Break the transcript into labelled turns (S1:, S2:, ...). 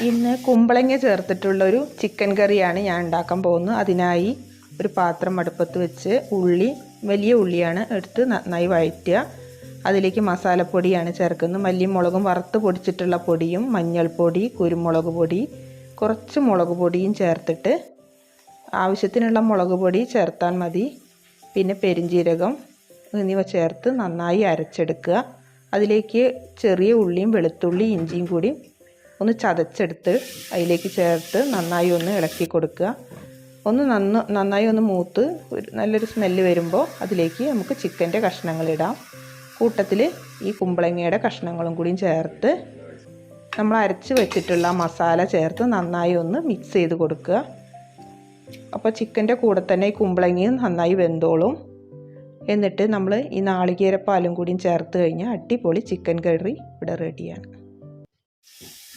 S1: ഇന്ന് കുമ്പളങ്ങ ചേർത്തിട്ടുള്ളൊരു ചിക്കൻ കറിയാണ് ഞാൻ ഉണ്ടാക്കാൻ പോകുന്നത്. അതിനായി ഒരു പാത്രം അടുപ്പത്ത് വെച്ച് വലിയ ഉള്ളിയാണ് എടുത്ത് നന്നായി വഴറ്റുക. അതിലേക്ക് മസാലപ്പൊടിയാണ് ചേർക്കുന്നത്. മല്ലിയും മുളകും വറുത്ത് പൊടിച്ചിട്ടുള്ള പൊടിയും മഞ്ഞൾപ്പൊടി, കുരുമുളക് പൊടി, കുറച്ച് മുളക് പൊടിയും ചേർത്തിട്ട് ആവശ്യത്തിനുള്ള മുളക് പൊടി ചേർത്താൽ മതി. പിന്നെ പെരിഞ്ജീരകം എന്നിവ ചേർത്ത് നന്നായി അരച്ചെടുക്കുക. അതിലേക്ക് ചെറിയ ഉള്ളിയും വെളുത്തുള്ളി ഇഞ്ചിയും കൂടി ഒന്ന് ചതച്ചെടുത്ത് അതിലേക്ക് ചേർത്ത് നന്നായി ഒന്ന് ഇളക്കി കൊടുക്കുക. നന്നായി ഒന്ന് മൂത്ത് നല്ലൊരു സ്മെല്ല് വരുമ്പോൾ അതിലേക്ക് നമുക്ക് ചിക്കൻ്റെ കഷ്ണങ്ങൾ ഇടാം. കൂട്ടത്തിൽ ഈ കുമ്പളങ്ങയുടെ കഷ്ണങ്ങളും കൂടി ചേർത്ത് നമ്മൾ അരച്ച് വെച്ചിട്ടുള്ള മസാല ചേർത്ത് നന്നായി ഒന്ന് മിക്സ് ചെയ്ത് കൊടുക്കുക. അപ്പോൾ ചിക്കൻ്റെ കൂടെ തന്നെ ഈ കുമ്പളങ്ങയും നന്നായി വെന്തോളും. എന്നിട്ട് നമ്മൾ ഈ നാളികേരപ്പാലും കൂടി ചേർത്ത് കഴിഞ്ഞാൽ അടിപൊളി ചിക്കൻ കറി ഇവിടെ റെഡിയാണ്.